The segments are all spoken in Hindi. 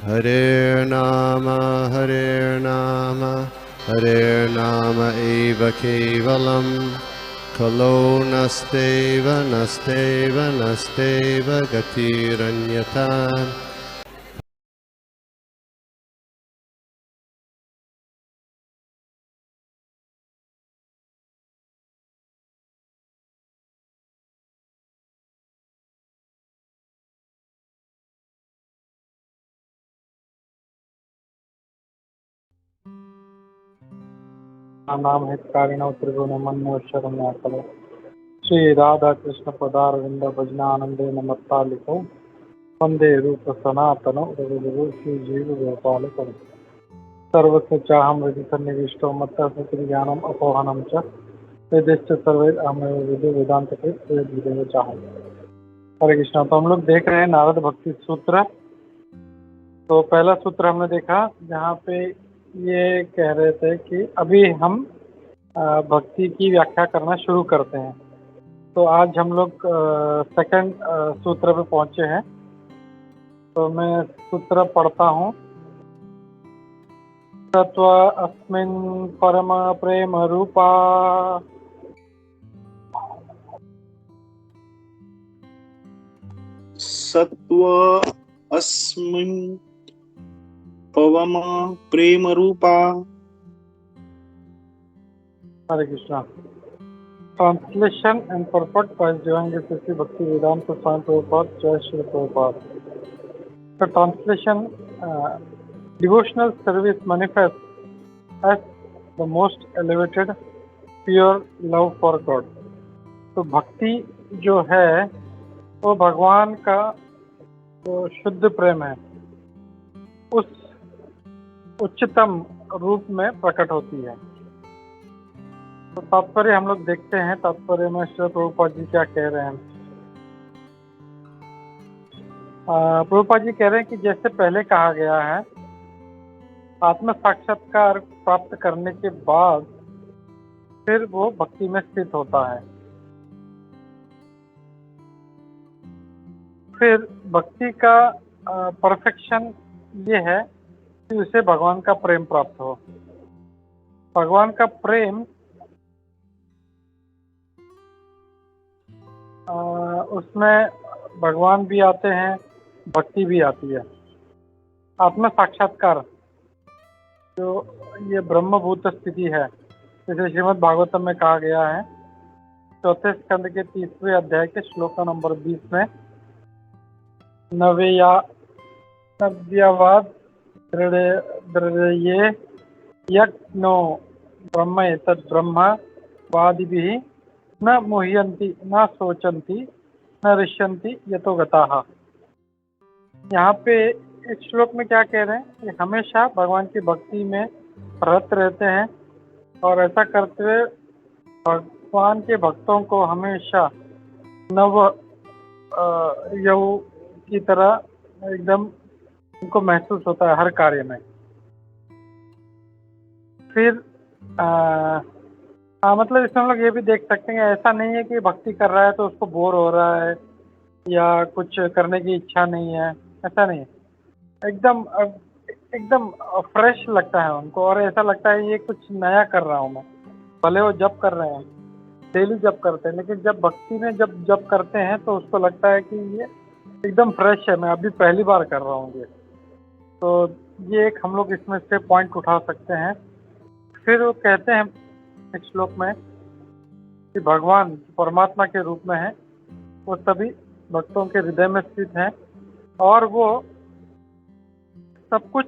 Hare Nama Hare Nama eva kevalam Kalo nasteva nasteva nasteva gatiranyata. नाम हितकारिणो त्रिगुणमन्यो शरण्याकलो श्री राधा कृष्ण पदारविंद भजनानंदे नमत्तालिको वंदे रूप सनातनो रघुरघु श्री जीव गोपाल करो सर्वस्य चाहं हृदि सन्निविष्टो मत्तः सुकृज्ञानम् अपोहनं च वेदेश्च सर्वे अहमेव विदु वेदांत के वेद विदेव चाहं। हरे कृष्णा। तो हम लोग देख रहे हैं नारद भक्ति सूत्र। तो पहला सूत्र हमने देखा जहाँ पे ये कह रहे थे कि अभी हम भक्ति की व्याख्या करना शुरू करते हैं। तो आज हम लोग सेकंड सूत्र पे पहुंचे हैं। तो मैं सूत्र पढ़ता हूँ। तत्व अस्मिन् परम प्रेम रूपा सत्व अस्मिन् पवम प्रेम रूपा। हरे Krishna. Translation and purport by Jivangi Sri Bhakti Vedanta Swami Prabhupada, Jai Shri Prabhupada. The translation, devotional service manifests as the most elevated, pure love for God. तो भक्ति जो है वो भगवान का जो शुद्ध प्रेम है उस उच्चतम रूप में प्रकट होती है। तो तात्पर्य हम लोग देखते हैं। तात्पर्य में श्री प्रभुपाद जी क्या कह रहे हैं। प्रभुपाद जी कह रहे हैं कि जैसे पहले कहा गया है, आत्म साक्षात्कार प्राप्त करने के बाद फिर वो भक्ति में स्थित होता है। फिर भक्ति का परफेक्शन ये है कि उसे भगवान का प्रेम प्राप्त हो। भगवान का प्रेम उसमें भगवान भी आते हैं, भक्ति भी आती है। आत्म साक्षात्कार जो ये ब्रह्मभूत स्थिति है, जैसे श्रीमद् भागवतम में कहा गया है, चौथे स्कंद के 30वें अध्याय के श्लोक नंबर 20 में, नव्यवाद दृढ़ये यज्ञो ब्रह्म एतद् ब्रह्म वादिभिः न मुह्यन्ति न सोचन्ति न ऋष्यन्ति यतो गताः। यहाँ पे इस श्लोक में क्या कह रहे हैं कि हमेशा भगवान की भक्ति में रत रहते हैं और ऐसा करते हुए भगवान के भक्तों को हमेशा नव यव की तरह एकदम उनको महसूस होता है हर कार्य में। फिर मतलब इसमें हम लोग ये भी देख सकते हैं, ऐसा नहीं है कि भक्ति कर रहा है तो उसको बोर हो रहा है या कुछ करने की इच्छा नहीं है, ऐसा नहीं है। एकदम फ्रेश लगता है उनको और ऐसा लगता है ये कुछ नया कर रहा हूँ मैं। भले वो जप कर रहे हैं, डेली जप करते हैं, लेकिन जब भक्ति में जब जप करते हैं तो उसको लगता है कि ये एकदम फ्रेश है, मैं अभी पहली बार कर रहा हूँ ये। तो ये एक हम लोग इसमें से पॉइंट उठा सकते हैं। फिर वो कहते हैं इस श्लोक में कि भगवान परमात्मा के रूप में है, वो सभी भक्तों के हृदय में स्थित हैं और वो सब कुछ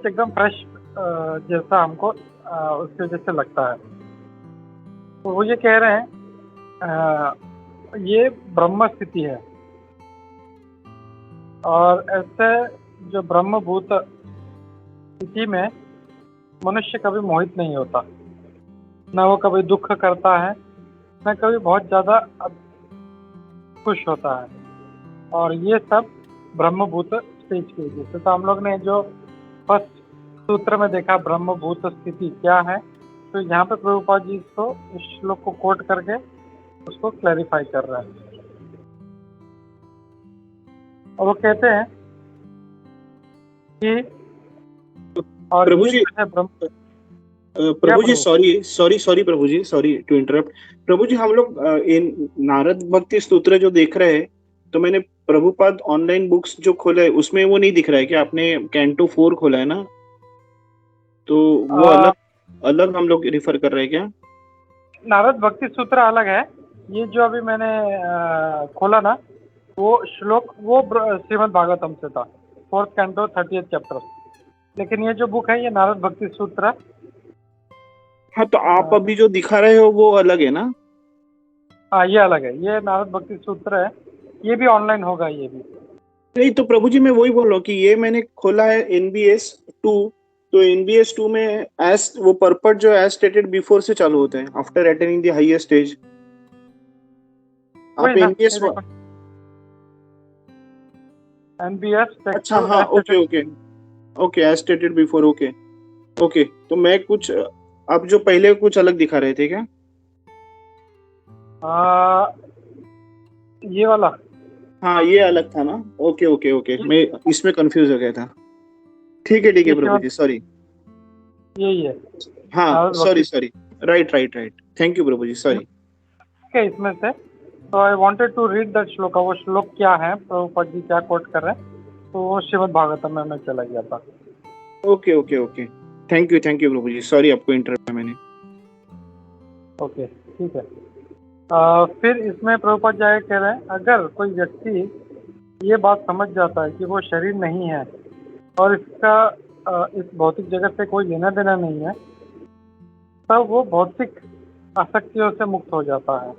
एकदम फ्रेश जैसा हमको उसके जैसे लगता है। तो वो ये कह रहे हैं ये ब्रह्म स्थिति है और ऐसे जो ब्रह्मभूत स्थिति में मनुष्य कभी मोहित नहीं होता, न वो कभी दुख करता है, न कभी बहुत ज़्यादा खुश होता है। और ये सब ब्रह्मभूत स्टेज की वजह से। तो हम लोग ने जो फर्स्ट सूत्र में देखा ब्रह्मभूत स्थिति क्या है, तो यहाँ पे प्रभुपाद जी इसको इस श्लोक को कोट करके उसको क्लैरिफाई कर रहा है। वो कहते हैं कि और प्रभु ये जी, जो है ब्रह्म, क्या प्रभु जी, प्रभु? सॉरी सॉरी सॉरी प्रभु जी, सॉरी टू इंटरप्ट। प्रभु जी, हम लोग इन नारद भक्ति स्तोत्र जो देख रहे हैं, तो मैंने प्रभुपाद ऑनलाइन बुक्स जो खोला है उसमें वो नहीं दिख रहा है कि आपने कैंटो 4 खोला है ना, तो वो आ, अलग अलग हम लोग रिफर कर रहे हैं क्या? नारद भक्ति सूत्र अलग है। ये जो अभी मैंने खोला ना, वो श्लोक वो श्रीमद् भागवतम से था, 4th कैंटो 30th चैप्टर। लेकिन ये जो बुक है ये नारद भक्ति सूत्र। हाँ, तो आप अभी जो दिखा रहे हो वो अलग है ना? हाँ, ये अलग है, ये नारद भक्ति सूत्र है। ये भी ऑनलाइन होगा ये भी। नहीं, तो प्रभु जी मैं वही बोल रहा हूँ कि ये मैंने खोला है NBS 2। तो NBS 2 में एज वो पर्पट जो एज स्टेटेड बिफोर से चालू होते हैं, after attaining the highest stage. वही आप ना, NBS ये देखो, NBS अच्छा, टेक्सुअल हाँ, okay aesthetic. Okay okay, as stated before, okay okay. तो मैं कुछ आप जो पहले कुछ अलग दिखा रहे थे क्या? ये वाला हाँ, ये अलग था ना। ओके ओके ओके, ये मैं इसमें कंफ्यूज हो गया था। ठीक है ये प्रभु केवल जी, सॉरी। यही है, हाँ, Narad sorry Bhakti sorry, right right right, thank you प्रभु जी, सॉरी। के इसमें से। तो I wanted to read that shloka. वो श्लोक क्या है, प्रभुपाद जी क्या कोट कर रहे हैं, तो वो श्रीमद् भागवतम में मैं चला गया था। Okay okay okay, thank you प्रभु जी, सॉरी आपको इंटरप्ट किया मैंने। ओके, ठीक है। फिर इसमें प्रभुपाद जी आगे कह रहे हैं, अगर कोई व्यक्ति ये बात समझ जाता है कि वो शरीर नहीं है और इसका इस भौतिक जगत से कोई लेना देना नहीं है, तब वो भौतिक आसक्तियों से मुक्त हो जाता है।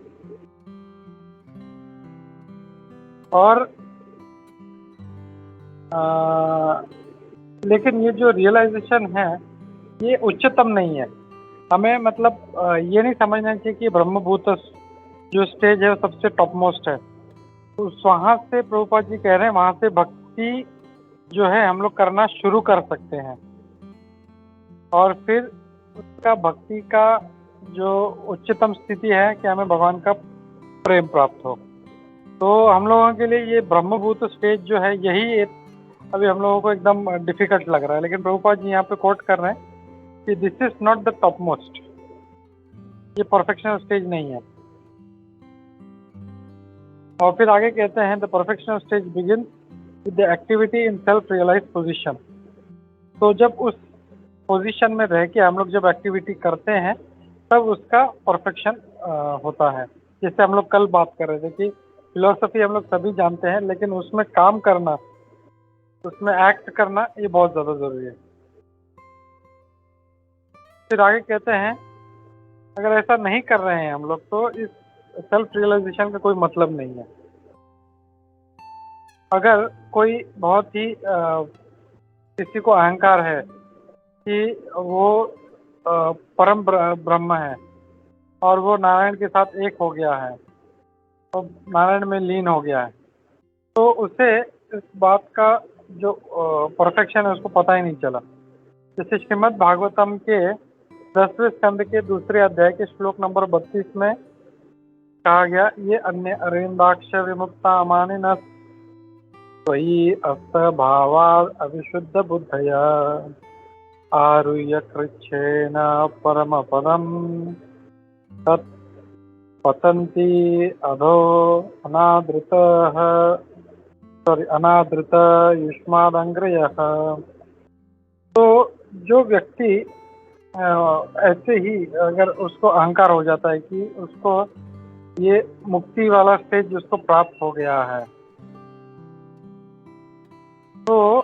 और लेकिन ये जो रियलाइजेशन है ये उच्चतम नहीं है। हमें मतलब ये नहीं समझना चाहिए कि ब्रह्मभूत जो स्टेज है वो सबसे टॉप मोस्ट है। तो वहाँ से प्रभुपाद जी कह रहे हैं, वहाँ से भक्ति जो है हम लोग करना शुरू कर सकते हैं, और फिर उसका भक्ति का जो उच्चतम स्थिति है कि हमें भगवान का प्रेम प्राप्त हो। तो हम लोगों के लिए ये ब्रह्मभूत स्टेज जो है यही अभी हम लोगों को एकदम डिफिकल्ट लग रहा है। लेकिन प्रभुपाद जी यहाँ पे कोट कर रहे हैं कि this is not the top most, ये परफेक्शनल स्टेज नहीं है। और फिर आगे कहते हैं, the perfectional stage begin with the activity in self realise position. तो जब उस पोजीशन में रह के हम लोग जब एक्टिविटी करते हैं तब उसका परफेक्शन होता है। जैसे हम लोग कल बात कर रहे थे कि फिलोसफी हम लोग सभी जानते हैं, लेकिन उसमें काम करना, उसमें एक्ट करना, ये बहुत ज़्यादा ज़रूरी है। फिर आगे कहते हैं, अगर ऐसा नहीं कर रहे हैं हम लोग तो इस सेल्फ रियलाइजेशन का कोई मतलब नहीं है। अगर कोई बहुत ही किसी को अहंकार है कि वो परम ब्रह्म है और वो नारायण के साथ एक हो गया है, तो नारायण में लीन हो गया है, तो उसे इस बात का जो परफेक्शन है उसको पता ही नहीं चला। जैसे श्रीमद् भागवतम के 10वें स्कंद के दूसरे अध्याय के श्लोक नंबर 32 में कहा गया, ये अन्य अरिंदाक्ष विमुक्ता मानिनः त्वयि अस्त भावा अविशुद्ध बुद्धया आरुह्य कृच्छेन परम पदम तत् पतन्ति अधो अनादृत युष्मादंग्रयः। तो जो व्यक्ति ऐसे ही अगर उसको अहंकार हो जाता है कि उसको ये मुक्ति वाला स्टेज उसको प्राप्त हो गया है, तो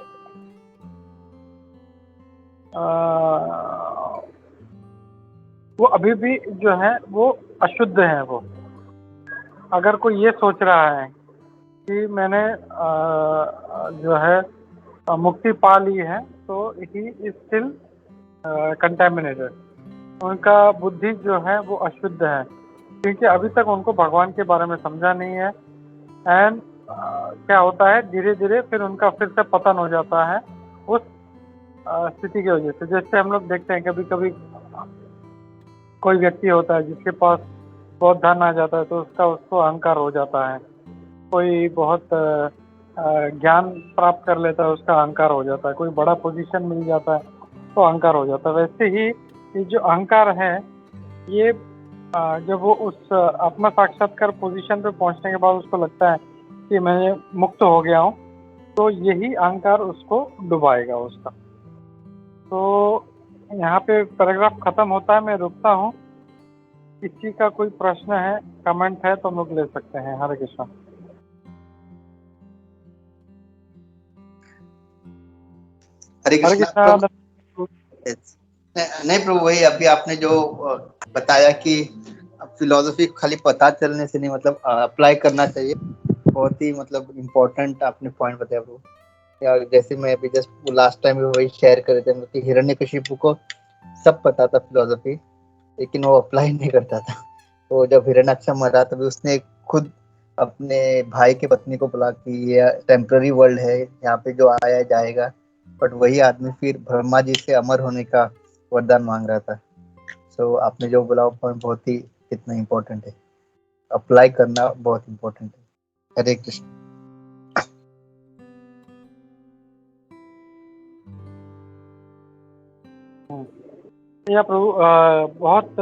वो अभी भी जो है वो अशुद्ध है। वो अगर कोई ये सोच रहा है कि मैंने जो है मुक्ति पा ली है, तो ही इज स्टिल कंटेमिनेटेड। उनका बुद्धि जो है वो अशुद्ध है, क्योंकि अभी तक उनको भगवान के बारे में समझा नहीं है। एंड क्या होता है, धीरे धीरे फिर उनका फिर से पतन हो जाता है उस स्थिति की वजह से। जैसे हम लोग देखते हैं कभी कभी कोई व्यक्ति होता है जिसके पास बहुत धन आ जाता है तो उसको अहंकार हो जाता है। कोई बहुत ज्ञान प्राप्त कर लेता है उसका अहंकार हो जाता है, कोई बड़ा पोजीशन मिल जाता है तो अहंकार हो जाता है। वैसे ही ये जो अहंकार है ये जब वो उस आत्मा साक्षात्कार पोजीशन पे पहुंचने के बाद उसको लगता है कि मैं मुक्त हो गया हूँ, तो यही अहंकार उसको डुबाएगा उसका। तो यहाँ पे पैराग्राफ खत्म होता है, मैं रुकता हूँ। किसी का कोई प्रश्न है, कमेंट है तो हम लोग ले सकते हैं। हरे कृष्णा। हरे हरे कृष्णा कृष्णा। प्रभु। नहीं प्रभु, वही अभी आपने जो बताया कि फिलोसफी खाली पता चलने से नहीं, मतलब अप्लाई करना चाहिए, बहुत ही मतलब इम्पोर्टेंट आपने पॉइंट बताया प्रभु। या जैसे मैं अभी जस्ट लास्ट टाइम वही शेयर कर रहे थे, मतलब हिरण्यकशिपु को सब पता था फिलोसफी, लेकिन वो अप्लाई नहीं करता था। तो जब हिरण्याक्ष मरा तभी उसने खुद अपने भाई के पत्नी को बोला कि ये टेम्पररी वर्ल्ड है, यहाँ पे जो आया जाएगा। बट वही आदमी फिर ब्रह्मा जी से अमर होने का वरदान मांग रहा था। सो आपने जो बोला वो पॉइंट बहुत ही कितना इम्पोर्टेंट है, अप्लाई करना बहुत इम्पोर्टेंट है। हरे कृष्ण। या प्रभु बहुत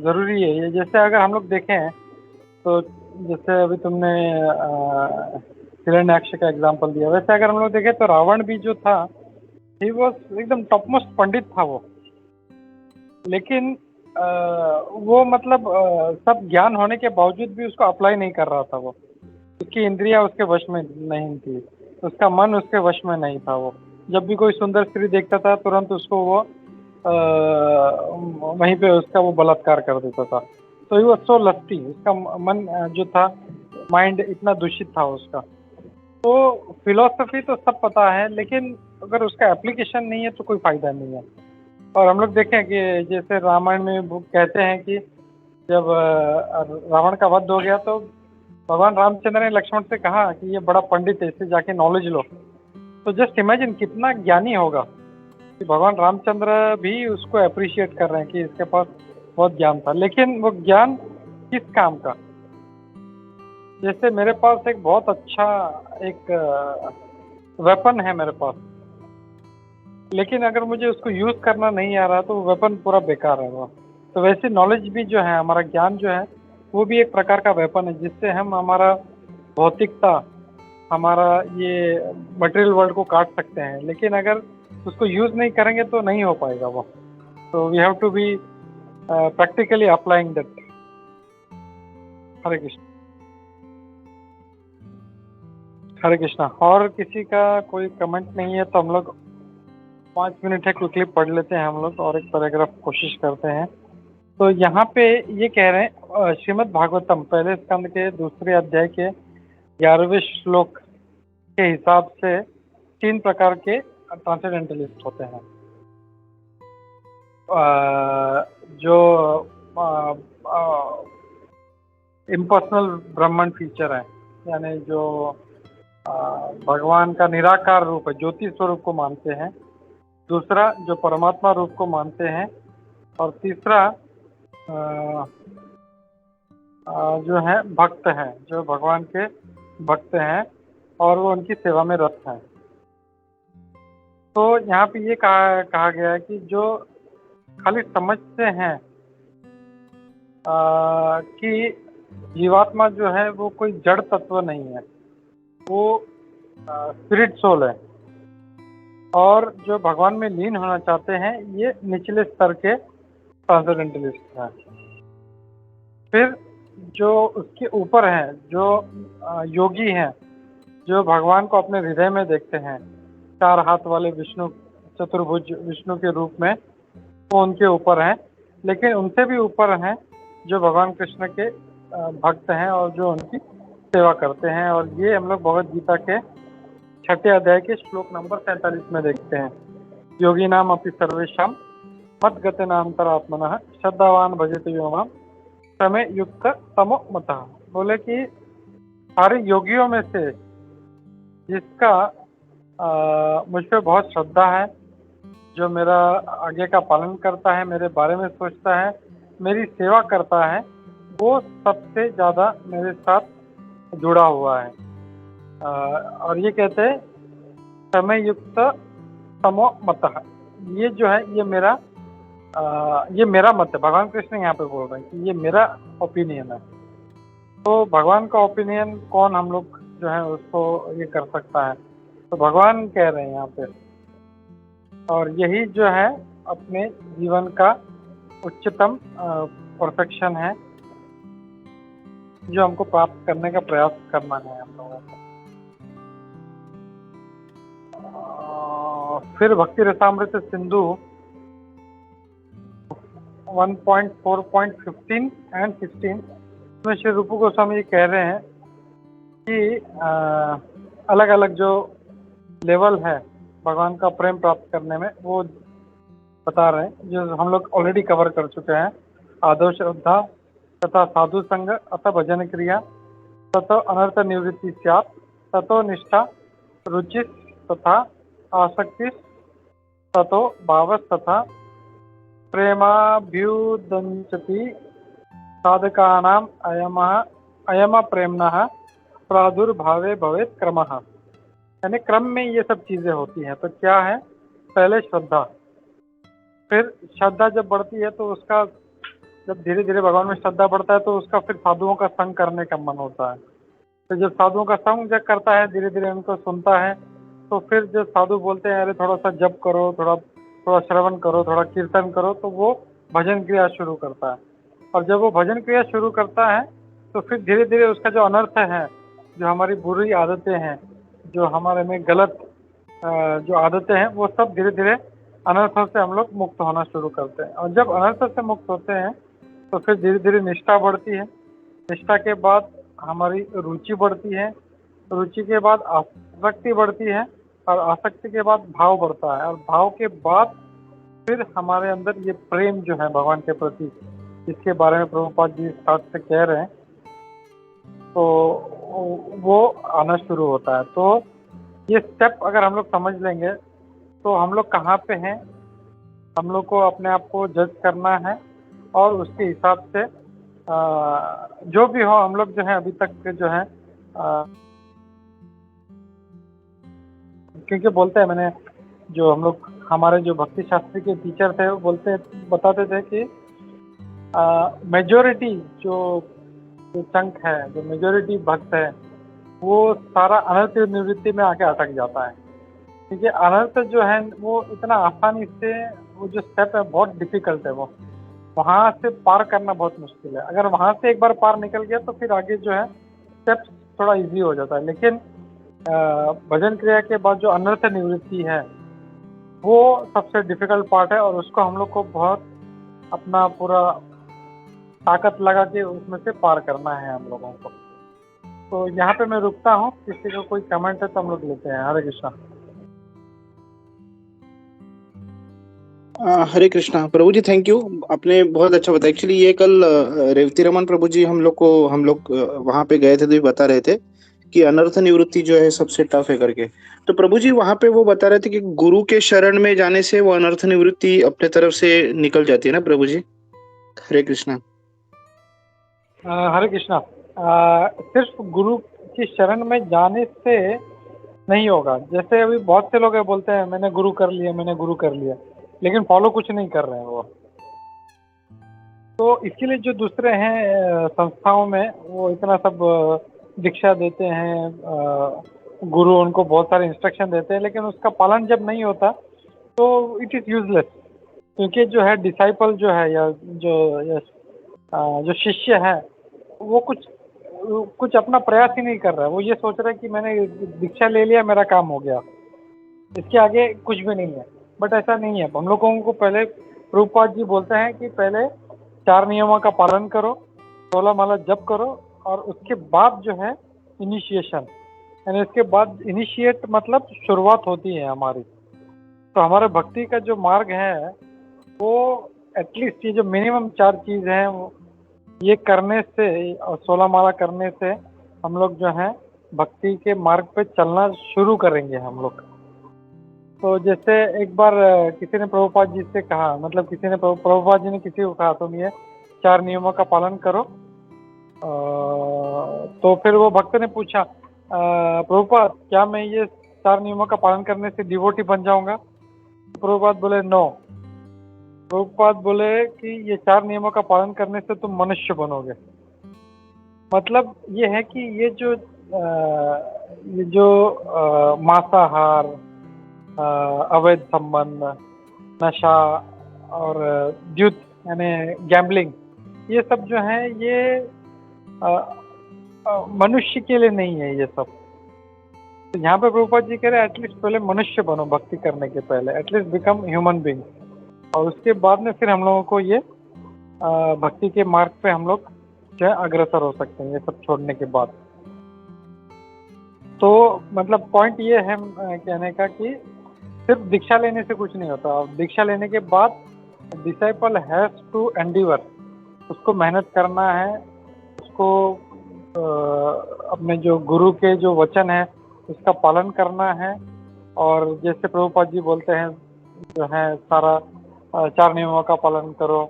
ज़रूरी है ये। जैसे अगर हम लोग देखें तो जैसे अभी तुमने हिरण्याक्ष का एग्जांपल दिया, वैसे अगर हम लोग देखें तो रावण भी जो था ही वो एकदम टॉप मोस्ट पंडित था वो, लेकिन वो मतलब सब ज्ञान होने के बावजूद भी उसको अप्लाई नहीं कर रहा था वो। उसकी इंद्रियां उसके वश में नहीं थी, उसका मन उसके वश में नहीं था। वो जब भी कोई सुंदर स्त्री देखता था तुरंत उसको वो वहीं पे उसका वो बलात्कार कर देता था। तो ही वो सो लस्टी, उसका मन जो था, माइंड इतना दूषित था उसका। तो फिलॉसफी तो सब पता है, लेकिन अगर उसका एप्लीकेशन नहीं है तो कोई फायदा नहीं है। और हम लोग देखें कि जैसे रामायण में वो कहते हैं कि जब रावण का वध हो गया तो भगवान रामचंद्र ने लक्ष्मण से कहा कि ये बड़ा पंडित है, इससे जाके नॉलेज लो। तो जस्ट इमेजिन कितना ज्ञानी होगा कि भगवान रामचंद्र भी उसको अप्रिशिएट कर रहे हैं कि इसके पास बहुत ज्ञान था। लेकिन वो ज्ञान किस काम का? जैसे मेरे पास एक बहुत अच्छा एक वेपन है मेरे पास, लेकिन अगर मुझे उसको यूज़ करना नहीं आ रहा तो वो वेपन पूरा बेकार है वो। तो वैसे नॉलेज भी जो है, हमारा ज्ञान जो है, वो भी एक प्रकार का वेपन है जिससे हम हमारा भौतिकता, हमारा ये मटेरियल वर्ल्ड को काट सकते हैं। लेकिन अगर उसको यूज़ नहीं करेंगे तो नहीं हो पाएगा वो। तो we have to be practically applying that. Hare Krishna. Hare Krishna. और किसी का कोई कमेंट नहीं है तो हम लोग 5 मिनट है, क्विकली पढ़ लेते हैं हम लोग और एक पैराग्राफ कोशिश करते हैं। तो यहाँ पे ये कह रहे हैं श्रीमद् भागवतम पहले स्कंद के दूसरे अध्याय के 11वें श्लोक के हिसाब से 3 प्रकार के ट्रांसेंडेंटलिस्ट होते हैं। जो इम्पर्सनल ब्रह्मन फीचर है, यानी जो भगवान का निराकार रूप है, ज्योति स्वरूप को मानते हैं। दूसरा जो परमात्मा रूप को मानते हैं। और तीसरा जो है भक्त हैं, जो भगवान के भक्त हैं और वो उनकी सेवा में रत हैं। तो यहाँ पे ये कहा गया है कि जो खाली समझते हैं कि जीवात्मा जो है वो कोई जड़ तत्व नहीं है, वो स्पिरिट सोल है, और जो भगवान में लीन होना चाहते हैं ये निचले स्तर के ट्रांसेंडेंटलिस्ट हैं। फिर जो उसके ऊपर हैं, जो योगी हैं, जो भगवान को अपने हृदय में देखते हैं, 4 हाथ वाले विष्णु, चतुर्भुज विष्णु के रूप में, वो उनके ऊपर हैं। लेकिन उनसे भी ऊपर हैं जो भगवान कृष्ण के भक्त हैं और जो उनकी सेवा करते हैं। और ये हम लोग भगवद गीता के 6ठे अध्याय के श्लोक नंबर 47 में देखते हैं। योगी नाम अपि सर्वेशाम मत गते नान्तरात्मनः श्रद्धावान भजते यो माम समय युक्त तमो मतः। बोले कि सारे योगियों में से जिसका मुझ पे बहुत श्रद्धा है, जो मेरा आगे का पालन करता है, मेरे बारे में सोचता है, मेरी सेवा करता है, वो सबसे ज़्यादा मेरे साथ जुड़ा हुआ है। और ये कहते हैं समय युक्त तमो मतः। ये जो है ये मेरा मत है। भगवान कृष्ण यहाँ पे बोल रहे हैं कि ये मेरा ओपिनियन है। तो भगवान का ओपिनियन कौन हम लोग जो है उसको ये कर सकता है, तो भगवान कह रहे हैं यहाँ पे। और यही जो है अपने जीवन का उच्चतम परफेक्शन है जो हमको प्राप्त करने का प्रयास करना है हम लोगों को। फिर भक्ति रसामृत सिंधु 1.4.15 एंड 16 में श्री रूप गोस्वामी कह रहे हैं कि अलग अलग जो लेवल है भगवान का प्रेम प्राप्त करने में वो बता रहे हैं, जो हम लोग ऑलरेडी कवर कर चुके हैं। आदर्श श्रद्धा तथा साधु संग अथ भजन क्रिया ततो अनर्थ निवृत्ति स्यात् ततो निष्ठा रुचि तथा आसक्ति ततो भाव तथा प्रेमाभ्युदंचति साधकानाम अयम प्रेमणः प्रादुर्भावे भवेत् क्रमः। यानी क्रम में ये सब चीजें होती हैं। तो क्या है, पहले श्रद्धा, फिर श्रद्धा जब बढ़ती है तो उसका जब धीरे धीरे भगवान में श्रद्धा बढ़ता है तो उसका फिर साधुओं का संग करने का मन होता है। तो जब साधुओं का संग जब करता है, धीरे धीरे उनको सुनता है, तो फिर जब साधु बोलते हैं अरे थोड़ा सा जप करो, थोड़ा श्रवण करो, थोड़ा कीर्तन करो, तो वो भजन क्रिया शुरू करता है। और जब वो भजन क्रिया शुरू करता है तो फिर धीरे धीरे उसका जो अनर्थ है, जो हमारी बुरी आदतें हैं, जो हमारे में गलत जो आदतें हैं, वो सब धीरे धीरे अनर्थों से हम लोग मुक्त होना शुरू करते हैं। और जब अनर्थ से मुक्त होते हैं तो फिर धीरे धीरे निष्ठा बढ़ती है। निष्ठा के बाद हमारी रुचि बढ़ती है, रुचि के बाद आसक्ति बढ़ती है, और आसक्ति के बाद भाव बढ़ता है, और भाव के बाद फिर हमारे अंदर ये प्रेम जो है भगवान के प्रति, जिसके बारे में प्रभुपाद जी स्टार्ट से कह रहे हैं, तो वो आना शुरू होता है। तो ये स्टेप अगर हम लोग समझ लेंगे तो हम लोग कहाँ पे हैं, हम लोग को अपने आप को जज करना है, और उसके हिसाब से जो भी हो हम लोग जो है अभी तक जो है क्योंकि बोलते हैं, मैंने जो हम लोग हमारे जो भक्ति शास्त्री के टीचर थे वो बताते थे कि मेजॉरिटी जो चंक है, जो मेजॉरिटी भक्त है, वो सारा अनर्थ निवृत्ति में आके अटक जाता है। क्योंकि अनर्थ जो है वो इतना आसानी से, वो जो स्टेप है बहुत डिफिकल्ट है, वो वहाँ से पार करना बहुत मुश्किल है। अगर वहाँ से एक बार पार निकल गया तो फिर आगे जो है स्टेप थोड़ा इजी हो जाता है। लेकिन भजन क्रिया के बाद जो अनर्थ निवृत्ति है वो सबसे डिफिकल्ट पार्ट है, और उसको हम लोग को बहुत अपना पूरा ताकत लगा के उसमें से पार करना है हम लोगों को। तो यहाँ पे मैं रुकता हूँ, किसी को कोई कमेंट है तो हम लोग लेते हैं। हरे कृष्णा। हरे कृष्णा प्रभु जी, थैंक यू, आपने बहुत अच्छा बताया। एक्चुअली ये कल रेवती रमन प्रभु जी हम लोग वहां पे गए थे तो ये बता रहे थे कि अनर्थ निवृत्ति जो है सबसे टफ है करके। तो प्रभु जी वहां पे वो बता रहे थे कि गुरु के शरण में जाने से वो अनर्थ निवृत्ति अपने तरफ से निकल जाती है ना प्रभु जी। हरे कृष्णा। हरे कृष्णा। सिर्फ गुरु की शरण में जाने से नहीं होगा। जैसे अभी बहुत से लोग बोलते हैं मैंने गुरु कर लिया, मैंने गुरु कर लिया, लेकिन फॉलो कुछ नहीं कर रहे हैं वो। तो इसके लिए जो दूसरे हैं संस्थाओं में, वो इतना सब दीक्षा देते हैं, गुरु उनको बहुत सारे इंस्ट्रक्शन देते हैं, लेकिन उसका पालन जब नहीं होता तो इट इज़ यूजलेस। क्योंकि जो है डिसाइपल जो है, या जो शिष्य है, वो कुछ अपना प्रयास ही नहीं कर रहा है। वो ये सोच रहा है कि मैंने दीक्षा ले लिया, मेरा काम हो गया, इसके आगे कुछ भी नहीं है। बट ऐसा नहीं है। हम लोगों को पहले प्रभुपाद जी बोलते हैं कि पहले 4 नियमों का पालन करो, 16 माला जप करो, और उसके बाद जो है इनिशिएशन, यानी इसके बाद इनिशिएट मतलब शुरुआत होती है हमारी। तो हमारे भक्ति का जो मार्ग है वो एटलीस्ट ये जो मिनिमम 4 चीज़ हैं, ये करने से और 16 माला करने से हम लोग जो है भक्ति के मार्ग पे चलना शुरू करेंगे हम लोग। तो जैसे एक बार किसी ने प्रभुपाद जी से कहा, मतलब किसी ने प्रभुपाद जी ने किसी को कहा तुम ये 4 नियमों का पालन करो। तो फिर वो भक्त ने पूछा प्रभुपाद क्या मैं ये 4 नियमों का पालन करने से डिवोटी बन जाऊंगा? प्रभुपाद बोले नो। प्रभुपाद बोले कि ये 4 नियमों का पालन करने से तुम मनुष्य बनोगे। मतलब ये है कि ये जो मांसाहार, अवैध संबंध, नशा और द्युत यानी गैम्बलिंग, ये सब जो है ये मनुष्य के लिए नहीं है ये सब। तो यहाँ पे प्रभुपाद जी कह रहे हैं एटलीस्ट पहले मनुष्य बनो भक्ति करने के पहले, एटलीस्ट बिकम ह्यूमन बीइंग, और उसके बाद में फिर हम लोगों को ये भक्ति के मार्ग पे हम लोग जो है अग्रसर हो सकते हैं ये सब छोड़ने के बाद। तो मतलब पॉइंट ये है कहने का कि सिर्फ दीक्षा लेने से कुछ नहीं होता। दीक्षा लेने के बाद डिसाइपल हैज टू एंडीवर, उसको मेहनत करना है, उसको अपने जो गुरु के जो वचन है उसका पालन करना है। और जैसे प्रभुपाद जी बोलते हैं जो है सारा 4 नियमों का पालन करो,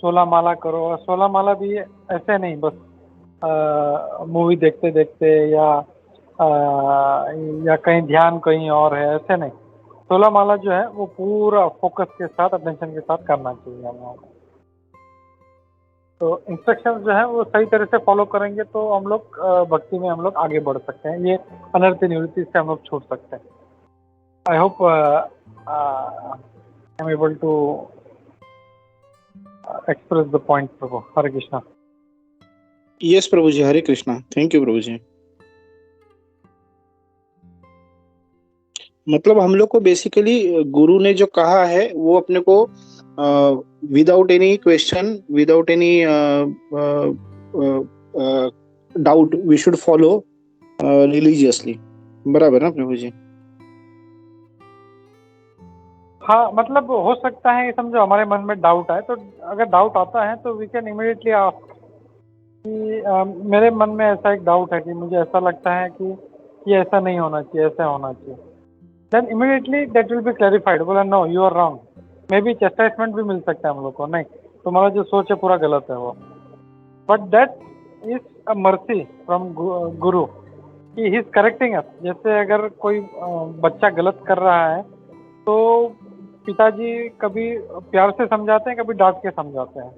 16 माला करो। 16 माला भी ऐसे नहीं बस मूवी देखते देखते या कहीं ध्यान कहीं और है, ऐसे नहीं। 16 माला जो है वो पूरा फोकस के साथ, अटेंशन के साथ करना चाहिए हम लोगों को। तो इंस्ट्रक्शंस जो है वो सही तरह से फॉलो करेंगे तो हम लोग भक्ति में हम लोग आगे बढ़ सकते हैं, ये अनर्थ निवृत्ति से हम लोग छूट सकते हैं। I hope I am able to express the point प्रभु। हरे कृष्णा। यस प्रभु जी, हरे कृष्णा। थैंक यू प्रभु जी। मतलब हम लोग को बेसिकली गुरु ने जो कहा है वो अपने को without any question, without any doubt we should follow religiously, बराबर ना प्रभु जी? हाँ, मतलब हो सकता है समझो हमारे मन में डाउट आए, तो अगर डाउट आता है तो वी कैन इमीडिएटली आस्क कि मेरे मन में ऐसा एक डाउट है कि मुझे ऐसा लगता है कि ये ऐसा नहीं होना चाहिए, ऐसा होना चाहिए। Then immediately that will be clarified. बोला no you are wrong. Maybe chastisement भी मिल सकता है हम लोग को, नहीं तुम्हारा जो सोच है पूरा गलत है वो। But that is a mercy from गुरु कि ही इज करेक्टिंग अस। जैसे अगर कोई बच्चा गलत कर रहा है तो पिताजी कभी प्यार से समझाते हैं, कभी डांट के समझाते हैं।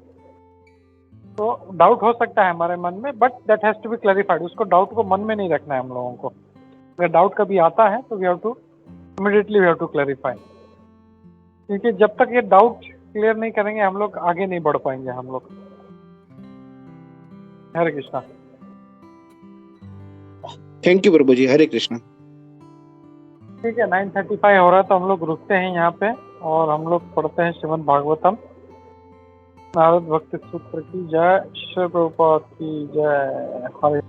तो डाउट हो सकता है हमारे मन में, but that has to be clarified. उसको डाउट को मन में नहीं रखना है हम लोगों को। अगर डाउट कभी आता है तो we have to immediately we have to clarify, क्योंकि जब तक ये डाउट क्लियर नहीं करेंगे हम लोग आगे नहीं बढ़ पाएंगे हम लोग। हरे कृष्णा। थैंक यू प्रभु जी, हरे कृष्णा। ठीक है, 9:35 हो रहा है तो हम लोग रुकते हैं यहाँ पे और हम लोग पढ़ते हैं श्रीमद् भागवतम। नारद भक्ति सूत्र की जय, श्री प्रभुपाद की जय। हरे